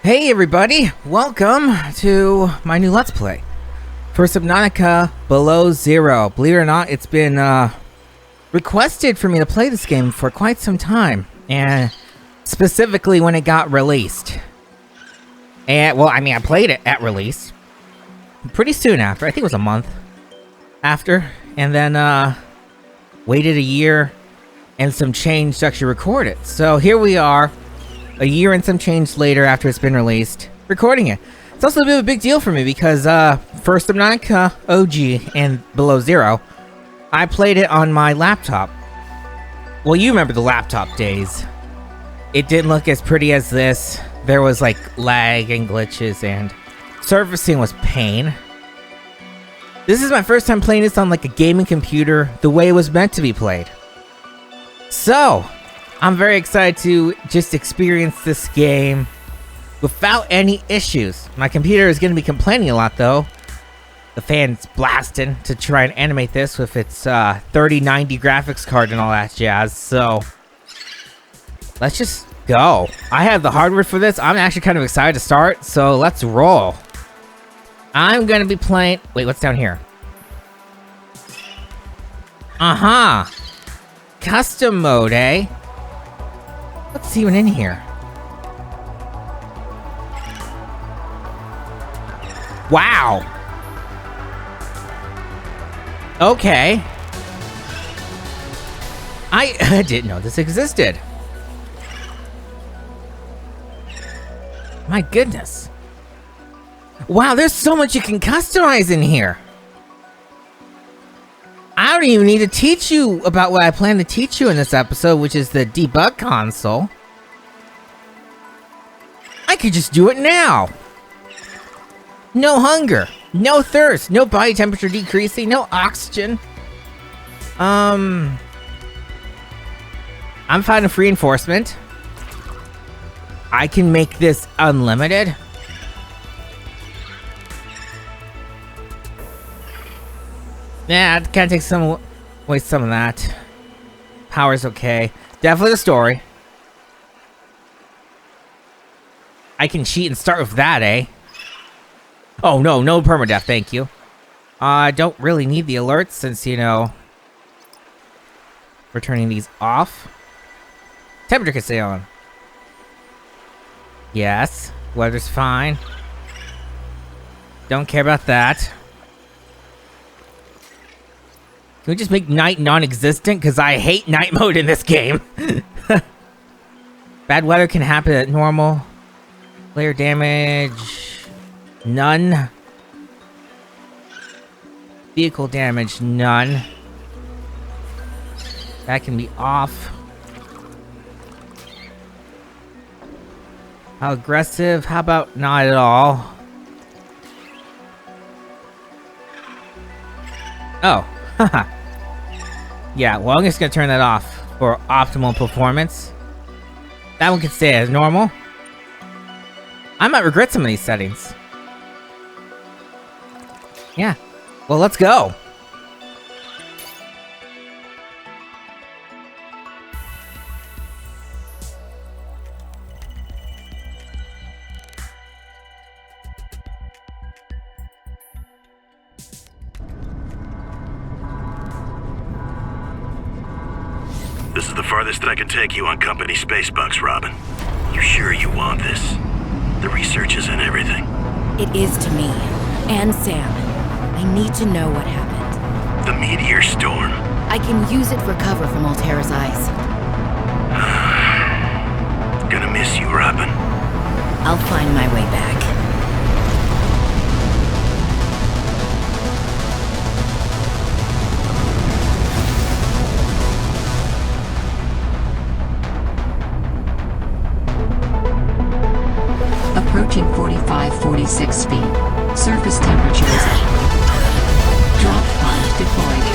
Hey everybody, welcome to my new Let's Play for Subnautica Below Zero. Believe it or not, it's been requested for me to play this game for quite some time, and specifically when it got released. And, well, I played it at release, pretty soon after, I think it was a month after, and then waited a year and some change to actually record it. So here we are, a year and some change later after it's been released, recording it. It's also a bit of a big deal for me because for Subnautica OG and Below Zero, I played it on my laptop. Well, you remember the laptop days. It didn't look as pretty as this. There was like lag and glitches, and surfacing was pain. This is my first time playing this on like a gaming computer the way it was meant to be played. So, I'm very excited to just experience this game without any issues. My computer is going to be complaining a lot though. The fan's blasting to try and animate this with its 3090 graphics card and all that jazz. So, let's just go. I have the hardware for this. I'm actually kind of excited to start. So, let's roll. I'm going to be playing... Wait, what's down here? Custom mode, eh? Let's see what's in here. Wow. Okay. I didn't know this existed. My goodness. Wow, there's so much you can customize in here. I don't even need to teach you about what I plan to teach you in this episode, which is the debug console. I could just do it now. No hunger, no thirst, no body temperature decreasing, no oxygen. I'm finding free reinforcement. I can make this unlimited. Yeah, it kind of takes away some of that. Power's okay. Definitely the story. I can cheat and start with that, eh? Oh, no permadeath, thank you. I don't really need the alerts since, you know, we're turning these off. Temperature can stay on. Yes, weather's fine. Don't care about that. Can we just make night non-existent? Because I hate night mode in this game. Bad weather can happen at normal. Player damage... none. Vehicle damage, none. That can be off. How aggressive? How about not at all? Oh. Haha. Yeah, well, I'm just gonna turn that off for optimal performance. That one can stay as normal. I might regret some of these settings. Yeah. Well, let's go. This is the farthest that I can take you on company space bucks, Robin. You sure you want this? The research is in everything. It is to me. And Sam. I need to know what happened. The meteor storm. I can use it for cover from Altera's eyes. Gonna miss you, Robin. I'll find my way back. Approaching 45-46 feet. Surface temperature is drop pod deployed.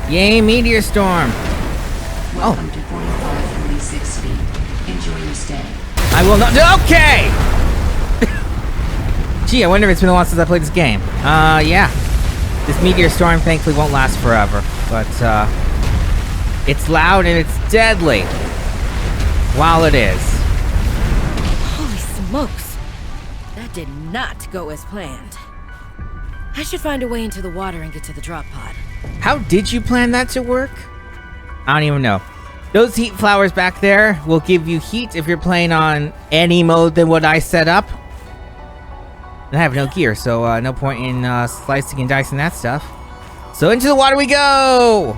Yay, meteor storm! Welcome to 4546 feet. Enjoy your stay. I will not. Okay! Gee, I wonder if it's been a while since I played this game. Yeah. This meteor storm thankfully won't last forever. But, it's loud and it's deadly. While it is. Holy smokes! That did not go as planned. I should find a way into the water and get to the drop pod. How did you plan that to work? I don't even know. Those heat flowers back there will give you heat if you're playing on any mode than what I set up. And I have no gear, so no point in slicing and dicing that stuff. So into the water we go!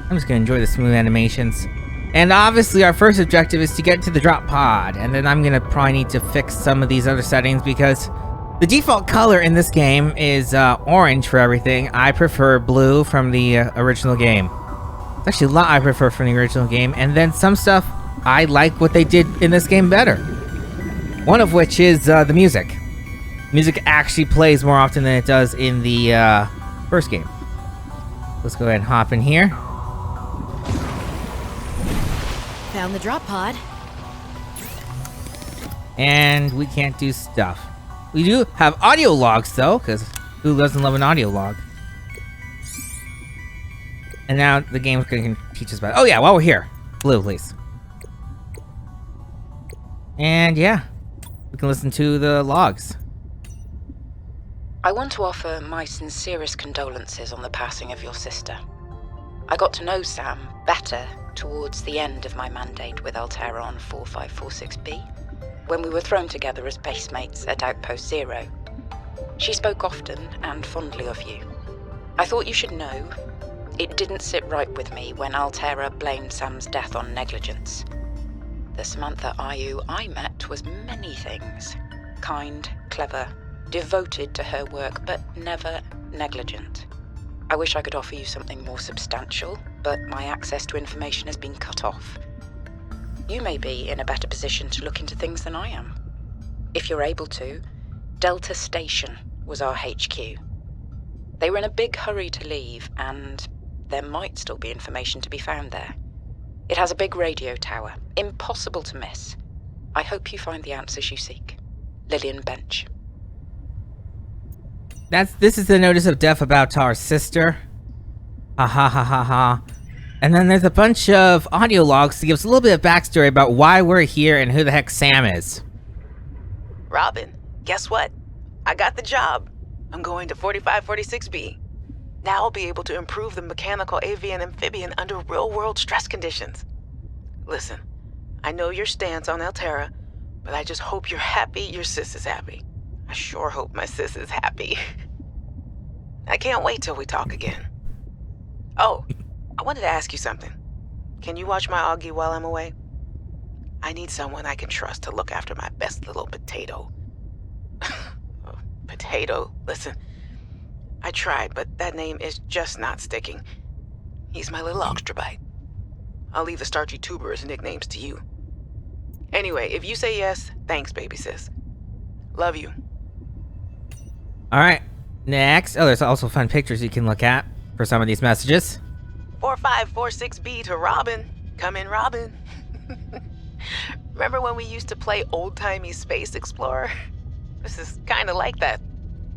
I'm just gonna enjoy the smooth animations. And obviously our first objective is to get to the drop pod. And then I'm gonna probably need to fix some of these other settings because the default color in this game is orange for everything. I prefer blue from the original game. It's actually a lot I prefer from the original game. And then some stuff I like what they did in this game better. One of which is the music. Music actually plays more often than it does in the first game. Let's go ahead and hop in here. Found the drop pod. And we can't do stuff. We do have audio logs though, because who doesn't love an audio log? And now the game's going to teach us about. Oh yeah, while we're here, blue, please. And yeah, we can listen to the logs. I want to offer my sincerest condolences on the passing of your sister. I got to know Sam better towards the end of my mandate with Altera on 4546B, when we were thrown together as basemates at Outpost Zero. She spoke often and fondly of you. I thought you should know, it didn't sit right with me when Altera blamed Sam's death on negligence. The Samantha Ayu I met was many things. Kind, clever, devoted to her work, but never negligent. I wish I could offer you something more substantial, but my access to information has been cut off. You may be in a better position to look into things than I am. If you're able to, Delta Station was our HQ. They were in a big hurry to leave, and there might still be information to be found there. It has a big radio tower, impossible to miss. I hope you find the answers you seek. Lillian Bench. This is the notice of death about our sister. Ha ha ha ha ha. And then there's a bunch of audio logs to give us a little bit of backstory about why we're here and who the heck Sam is. Robin, guess what? I got the job. I'm going to 4546B. Now I'll be able to improve the mechanical avian amphibian under real-world stress conditions. Listen, I know your stance on Altera, but I just hope you're happy your sis is happy. I sure hope my sis is happy. I can't wait till we talk again. Oh, I wanted to ask you something. Can you watch my Augie while I'm away? I need someone I can trust to look after my best little potato. Potato, listen. I tried, but that name is just not sticking. He's my little extra-bite. I'll leave the starchy tuber as nicknames to you. Anyway, if you say yes, thanks, baby sis. Love you. Alright, next. Oh, there's also fun pictures you can look at for some of these messages. 4546B to Robin. Come in, Robin. Remember when we used to play old-timey Space Explorer? This is kind of like that,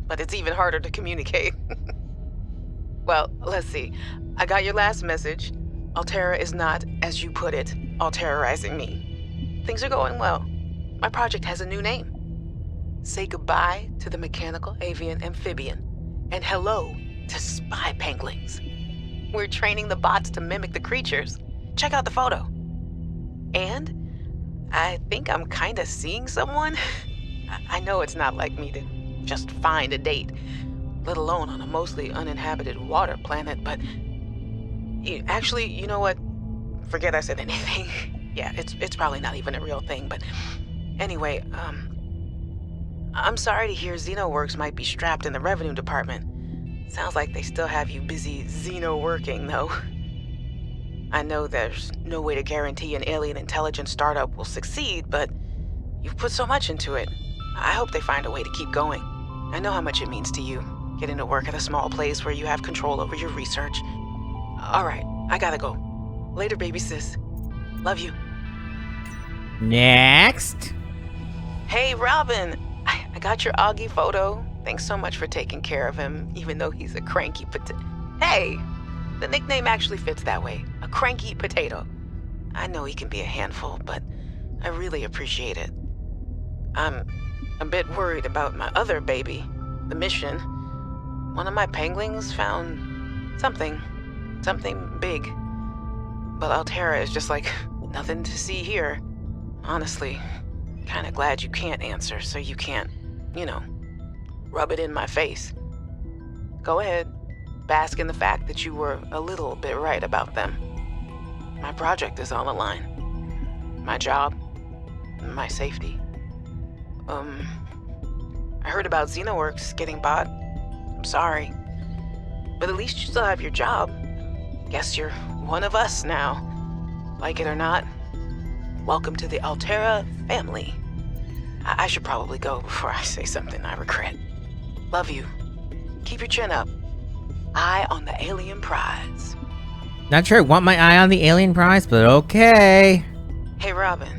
but it's even harder to communicate. Well, let's see. I got your last message. Altera is not, as you put it, alterizing me. Things are going well. My project has a new name. Say goodbye to the mechanical avian amphibian, and hello to spy penguins. We're training the bots to mimic the creatures. Check out the photo. And I think I'm kinda seeing someone. I know it's not like me to just find a date, let alone on a mostly uninhabited water planet, but actually, you know what? Forget I said anything. Yeah, it's probably not even a real thing, but anyway, I'm sorry to hear XenoWorks might be strapped in the revenue department. Sounds like they still have you busy Xeno working, though. I know there's no way to guarantee an alien intelligence startup will succeed, but you've put so much into it. I hope they find a way to keep going. I know how much it means to you. getting to work at a small place where you have control over your research. All right, I gotta go. Later, baby sis. Love you. Next. Hey, Robin. I got your Augie photo. Thanks so much for taking care of him, even though he's a cranky potato. Hey, the nickname actually fits that way. A cranky potato. I know he can be a handful, but I really appreciate it. I'm a bit worried about my other baby, the mission. One of my penguins found something big. But Altera is just like nothing to see here. Honestly, kinda glad you can't answer so you can't, rub it in my face. Go ahead, bask in the fact that you were a little bit right about them. My project is on the line. My job, my safety. I heard about Xenoworks getting bought. I'm sorry. But at least you still have your job. Guess you're one of us now. Like it or not, welcome to the Altera family. I should probably go before I say something I regret. Love you. Keep your chin up. Eye on the alien prize. Not sure I want my eye on the alien prize, but okay. Hey, Robin.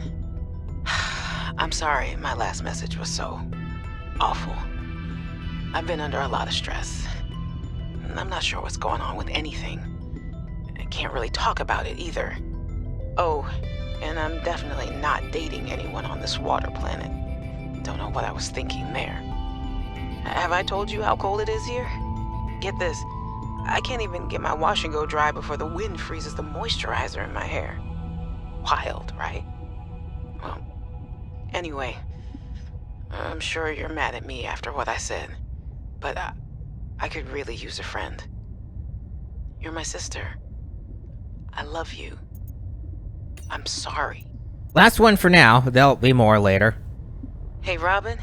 I'm sorry my last message was so awful. I've been under a lot of stress. I'm not sure what's going on with anything. I can't really talk about it either. Oh, and I'm definitely not dating anyone on this water planet. Don't know what I was thinking there. Have I told you how cold it is here? Get this. I can't even get my wash and go dry before the wind freezes the moisturizer in my hair. Wild, right? Well, anyway, I'm sure you're mad at me after what I said, but I could really use a friend. You're my sister. I love you. I'm sorry. Last one for now. There'll be more later. Hey, Robin.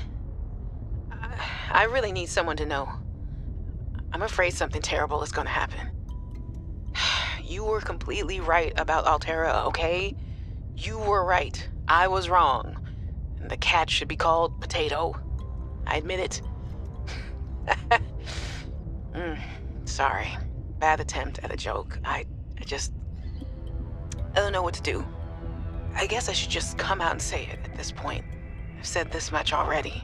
I really need someone to know. I'm afraid something terrible is gonna happen. You were completely right about Altera, okay? You were right. I was wrong. And the cat should be called Potato. I admit it. Sorry. Bad attempt at a joke. I don't know what to do. I guess I should just come out and say it at this point. I've said this much already.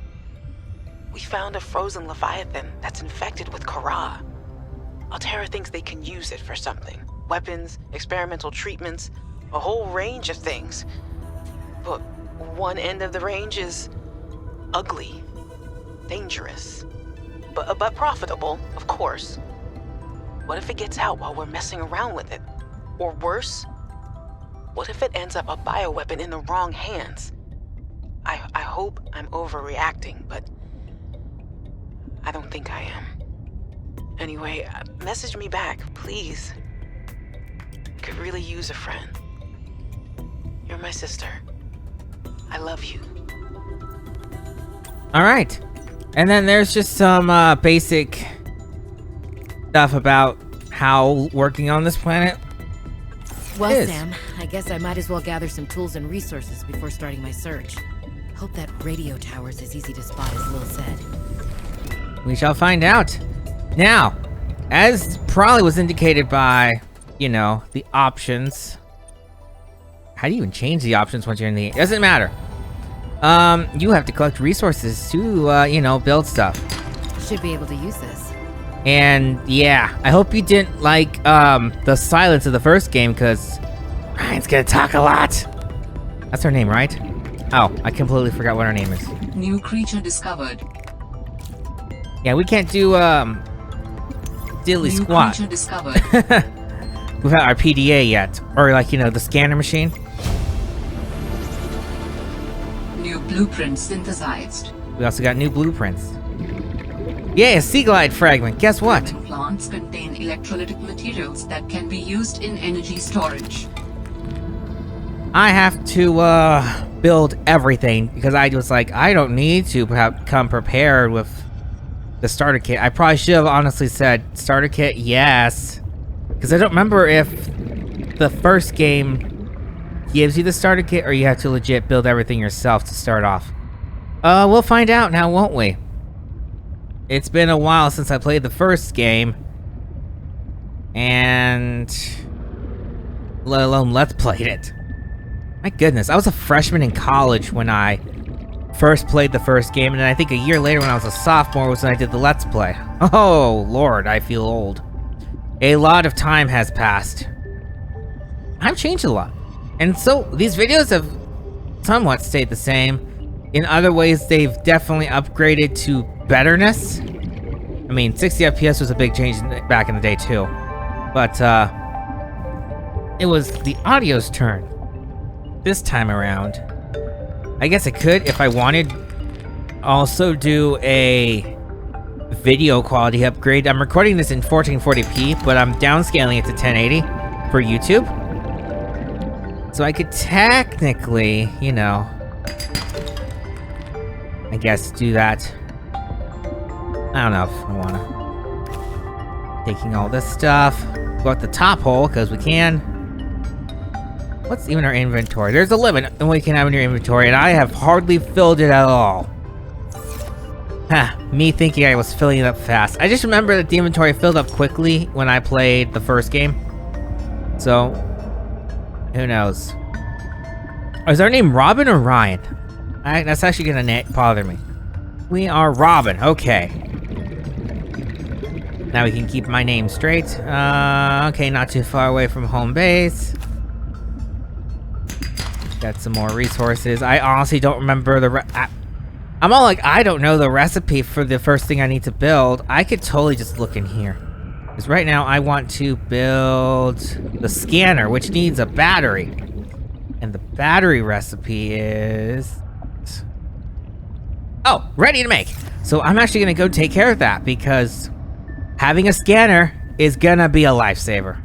We found a frozen Leviathan that's infected with Kara. Altera thinks they can use it for something. Weapons, experimental treatments, a whole range of things. But one end of the range is ugly, dangerous, but profitable, of course. What if it gets out while we're messing around with it? Or worse, what if it ends up a bioweapon in the wrong hands? I hope I'm overreacting, but I don't think I am. Anyway, message me back, please. Could really use a friend. You're my sister. I love you. Alright. And then there's just some basic stuff about how working on this planet Well, is. Sam, I guess I might as well gather some tools and resources before starting my search. Hope that radio tower's as easy to spot as Lil said. We shall find out. Now, as probably was indicated by, the options. How do you even change the options once you're in the... It doesn't matter. You have to collect resources to, build stuff. Should be able to use this. And, yeah, I hope you didn't like, the silence of the first game, because Ryan's gonna talk a lot. That's her name, right? Oh, I completely forgot what her name is. New creature discovered. Yeah, we can't do, diddly New squat creature discovered. without our PDA yet. Or, the scanner machine. New blueprint synthesized. We also got new blueprints. Yeah, a sea glide fragment. Guess what? Plants contain electrolytic materials that can be used in energy storage. I have to, build everything, because I was like, I don't need to come prepared with the starter kit. I probably should have honestly said, starter kit, yes. Because I don't remember if the first game gives you the starter kit, or you have to legit build everything yourself to start off. We'll find out now, won't we? It's been a while since I played the first game. And... let alone Let's Played it. My goodness, I was a freshman in college when I first played the first game, and then I think a year later when I was a sophomore was when I did the Let's Play. Oh, Lord, I feel old. A lot of time has passed. I've changed a lot. And so, these videos have somewhat stayed the same. In other ways, they've definitely upgraded to betterness. I mean, 60 FPS was a big change back in the day, too. But, it was the audio's turn. This time around. I guess I could, if I wanted, also do a video quality upgrade. I'm recording this in 1440p, but I'm downscaling it to 1080 for YouTube. So I could technically, you know, I guess do that. I don't know if I wanna. Taking all this stuff. Go at the top hole, because we can. What's even our inventory? There's a limit in what you can have in your inventory, and I have hardly filled it at all. Ha, me thinking I was filling it up fast. I just remember that the inventory filled up quickly when I played the first game. So, who knows? Is our name Robin or Ryan? That's actually gonna bother me. We are Robin, okay. Now we can keep my name straight. Okay, not too far away from home base. Got some more resources. I honestly don't remember I'm all like, I don't know the recipe for the first thing I need to build. I could totally just look in here. Because right now I want to build the scanner, which needs a battery. And the battery recipe is... oh, ready to make. So I'm actually going to go take care of that because having a scanner is going to be a lifesaver.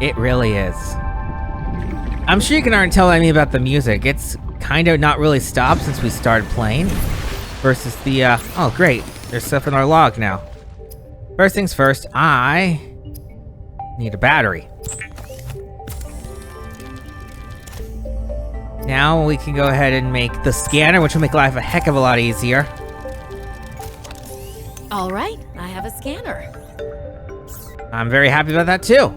It really is. I'm sure you can already tell me about the music. It's kind of not really stopped since we started playing. Versus the, oh great, there's stuff in our log now. First things first, I need a battery. Now we can go ahead and make the scanner, which will make life a heck of a lot easier. All right, I have a scanner. I'm very happy about that too.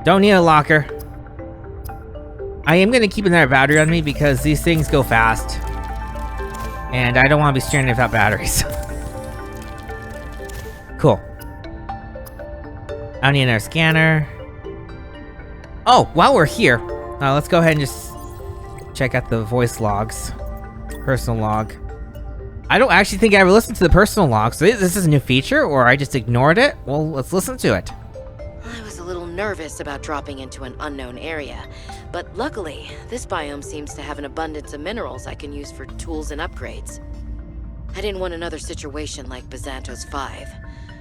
Don't need a locker. I am gonna keep another battery on me because these things go fast. And I don't want to be stranded without batteries. Cool. I need another scanner. Oh, while we're here, let's go ahead and just check out the voice logs. Personal log. I don't actually think I ever listened to the personal log, so this is a new feature, or I just ignored it? Well, let's listen to it. I was a little nervous about dropping into an unknown area, but luckily, this biome seems to have an abundance of minerals I can use for tools and upgrades. I didn't want another situation like Bazantos 5.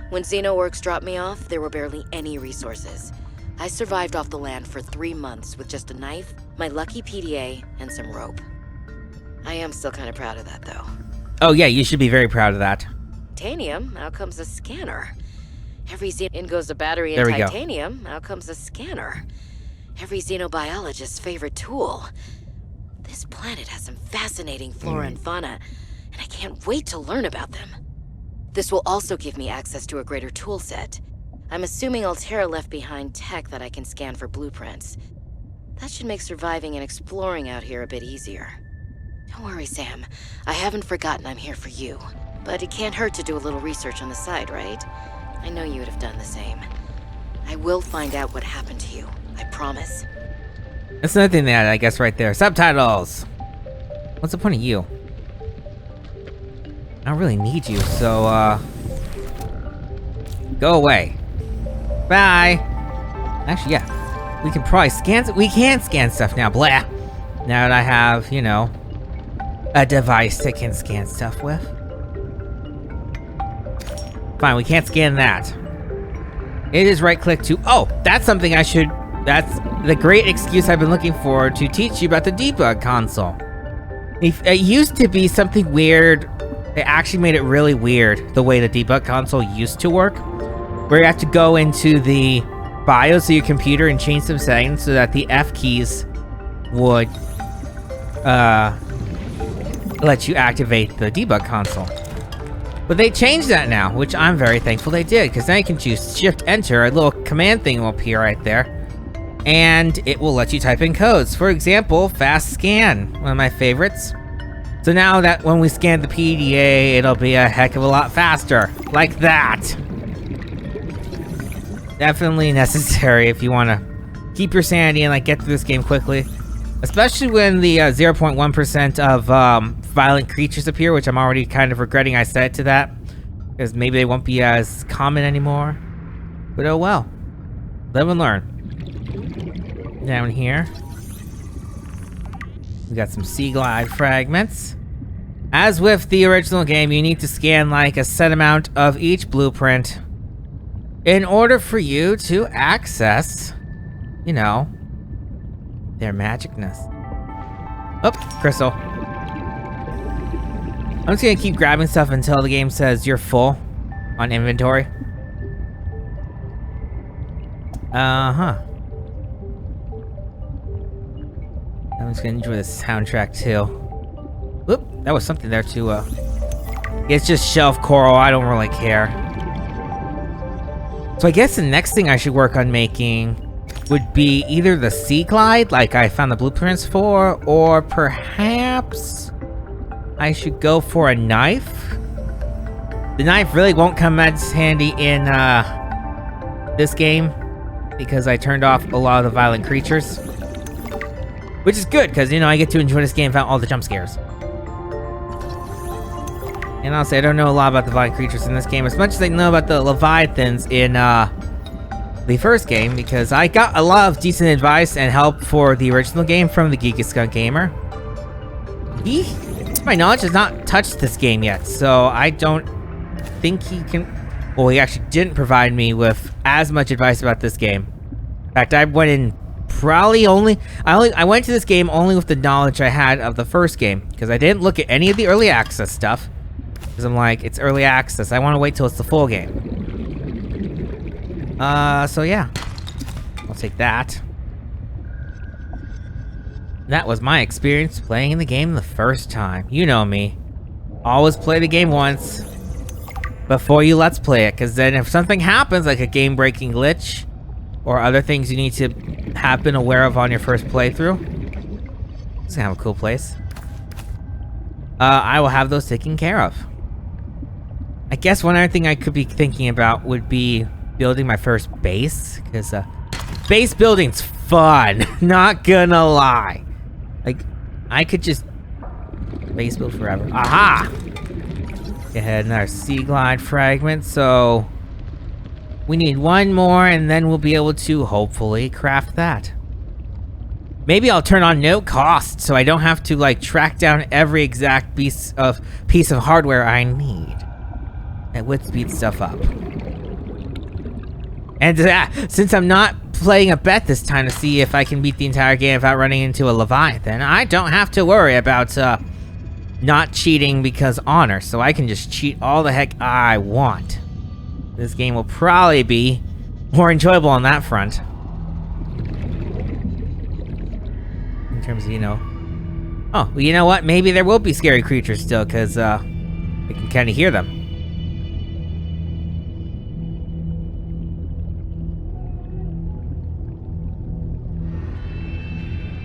When Xenoworks dropped me off, there were barely any resources. I survived off the land for 3 months with just a knife, my lucky PDA, and some rope. I am still kind of proud of that, though. Oh yeah, you should be very proud of that. Titanium, out comes a scanner. Every in goes a battery There and we go. titanium, out comes a scanner. Every xenobiologist's favorite tool. This planet has some fascinating flora and fauna, and I can't wait to learn about them. This will also give me access to a greater tool set. I'm assuming Altera left behind tech that I can scan for blueprints. That should make surviving and exploring out here a bit easier. Don't worry, Sam. I haven't forgotten I'm here for you. But it can't hurt to do a little research on the side, right? I know you would have done the same. I will find out what happened to you. I promise. That's another thing that I guess right there. Subtitles! What's the point of you? I don't really need you, so, go away. Bye! Actually, yeah. We can probably scan... we can scan stuff now, blah! Now that I have, you know, a device that can scan stuff with. Fine, we can't scan that. It is right-click to... oh, that's something I should... that's the great excuse I've been looking for to teach you about the debug console. It used to be something weird. They actually made it really weird, the way the debug console used to work. Where you have to go into the BIOS of your computer and change some settings so that the F keys would, let you activate the debug console. But they changed that now, which I'm very thankful they did, because now you can choose Shift Enter, a little command thing will appear right there, and it will let you type in codes. For example, Fast Scan, one of my favorites. So now that when we scan the PDA, it'll be a heck of a lot faster, like that. Definitely necessary if you want to keep your sanity and like get through this game quickly. Especially when the 0.1% of violent creatures appear, which I'm already kind of regretting I set it to that. Because maybe they won't be as common anymore. But oh well. Live and learn. Down here. We got some sea glide fragments. As with the original game, you need to scan like a set amount of each blueprint in order for you to access, you know, their magicness. Oh, crystal. I'm just gonna keep grabbing stuff until the game says you're full on inventory. Uh-huh. I'm just gonna enjoy the soundtrack too. Whoop, that was something there too. It's just shelf coral, I don't really care. So I guess the next thing I should work on making would be either the sea glide, like I found the blueprints for, or perhaps I should go for a knife. The knife really won't come as handy in this game because I turned off a lot of the violent creatures. Which is good, because, you know, I get to enjoy this game without all the jump scares. And honestly, I don't know a lot about the violent creatures in this game, as much as I know about the Leviathans in the first game, because I got a lot of decent advice and help for the original game from the Geeky Skunk Gamer. He, to my knowledge, has not touched this game yet, so I don't think he can... Well, he actually didn't provide me with as much advice about this game. In fact, I went in probably I went to this game only with the knowledge I had of the first game, because I didn't look at any of the early access stuff, because I'm like, it's early access, I want to wait till it's the full game. So yeah, I'll take that. That was my experience playing the game the first time. You know me, always play the game once before you let's play it, because then if something happens, like a game-breaking glitch or other things you need to have been aware of on your first playthrough, it's gonna have a cool place. I will have those taken care of. I guess one other thing I could be thinking about would be building my first base, because base building's fun, not gonna lie. Like, I could just base build forever. Aha! Go ahead, another sea glide fragment, so we need one more, and then we'll be able to hopefully craft that. Maybe I'll turn on no cost, so I don't have to like track down every exact piece of hardware I need. That would speed stuff up. And since I'm not playing a bet this time to see if I can beat the entire game without running into a Leviathan, I don't have to worry about not cheating because honor, so I can just cheat all the heck I want. This game will probably be more enjoyable on that front. In terms of, you know... Oh, well, you know what? Maybe there will be scary creatures still, because I can kind of hear them.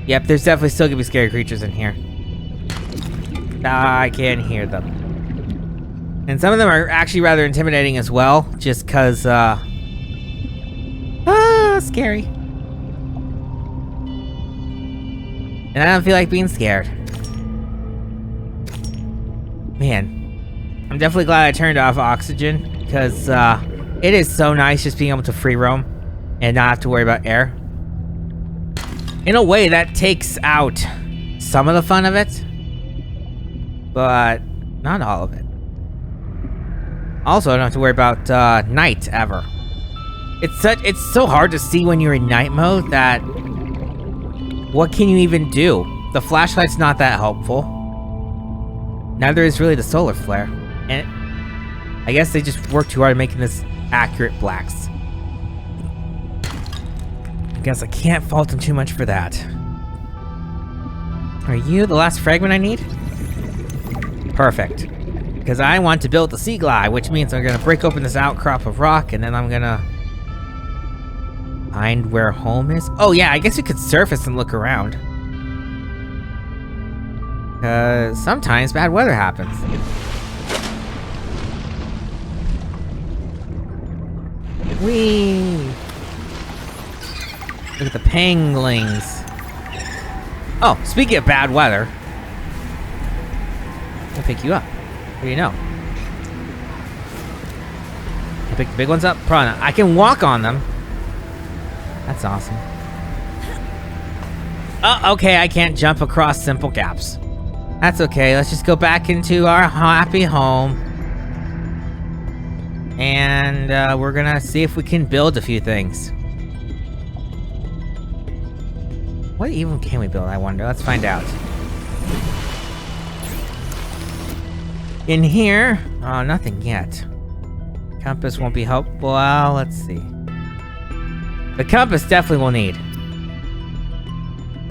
Yep, there's definitely still gonna be scary creatures in here. I can hear them. And some of them are actually rather intimidating as well, just cause, scary. And I don't feel like being scared. Man, I'm definitely glad I turned off oxygen, because, it is so nice just being able to free roam and not have to worry about air. In a way, that takes out some of the fun of it, but not all of it. Also, I don't have to worry about night ever. It's so hard to see when you're in night mode that what can you even do? The flashlight's not that helpful. Neither is really the solar flare. And I guess they just worked too hard at making this accurate blacks. I guess I can't fault them too much for that. Are you the last fragment I need? Perfect. Because I want to build the sea glide, which means I'm gonna break open this outcrop of rock, and then I'm gonna find where home is. Oh yeah, I guess we could surface and look around. Because sometimes bad weather happens. Whee! Look at the penguins. Oh, speaking of bad weather, I'll pick you up. What do you know? I pick the big ones up? Probably not. I can walk on them. That's awesome. Oh, okay, I can't jump across simple gaps. That's okay, let's just go back into our happy home. And we're gonna see if we can build a few things. What even can we build, I wonder? Let's find out. In here, oh, nothing yet. Compass won't be helpful. Well, let's see. The compass definitely will need.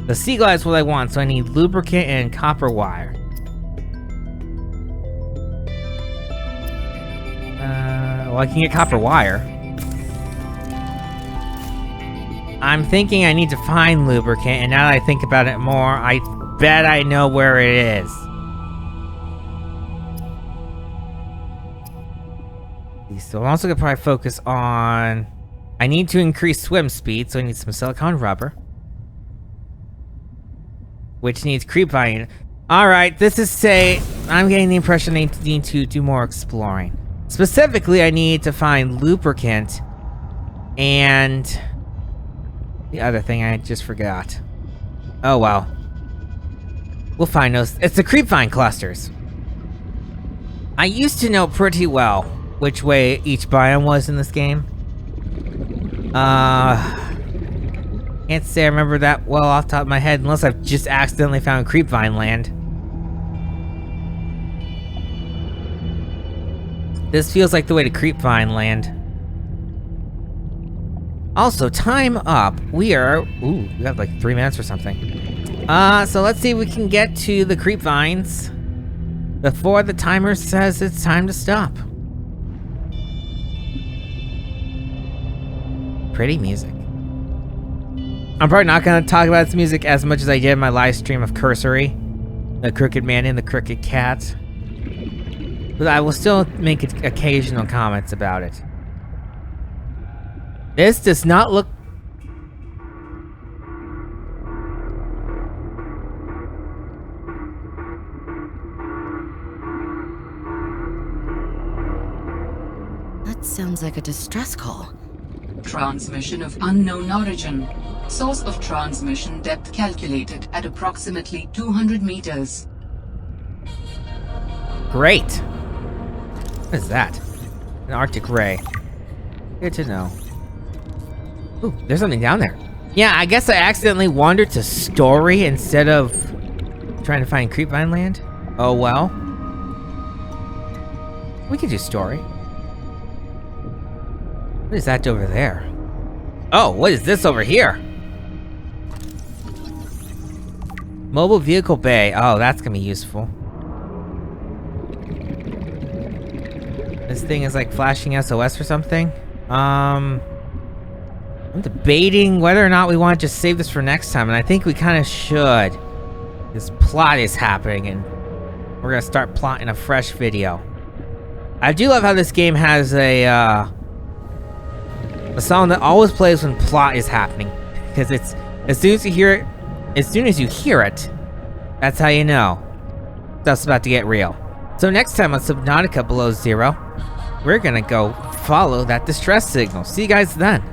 The sea glide is what I want, so I need lubricant and copper wire. Well, I can get copper wire. I'm thinking I need to find lubricant, and now that I think about it more, I bet I know where it is. So I'm also gonna probably focus on... I need to increase swim speed, so I need some silicone rubber. Which needs creep vine. Alright, this is I'm getting the impression I need to do more exploring. Specifically, I need to find lubricant and the other thing I just forgot. Oh well. We'll find those. It's the creep vine clusters. I used to know pretty well which way each biome was in this game. Can't say I remember that well off the top of my head unless I've just accidentally found Creepvine land. This feels like the way to Creepvine land. Also, time up. We got like 3 minutes or something. So let's see if we can get to the Creepvines before the timer says it's time to stop. Pretty music. I'm probably not going to talk about its music as much as I did in my live stream of Cursory, the Crooked Man and the Crooked Cat. But I will still make occasional comments about it. This does not look... That sounds like a distress call. Transmission of unknown origin. Source of transmission depth calculated at approximately 200 meters. Great. What is that? An Arctic ray. Good to know. Ooh, there's something down there. Yeah, I guess I accidentally wandered to story instead of trying to find Creepvine land. Oh well. We could do story. What is that over there? Oh, what is this over here? Mobile vehicle bay. Oh, that's gonna be useful. This thing is like flashing SOS or something. I'm debating whether or not we want to just save this for next time, and I think we kind of should. This plot is happening, and we're gonna start plotting a fresh video. I do love how this game has a song that always plays when plot is happening, because it's as soon as you hear it, that's how you know stuff's about to get real. So next time on Subnautica Below Zero, we're gonna go follow that distress signal. See you guys then.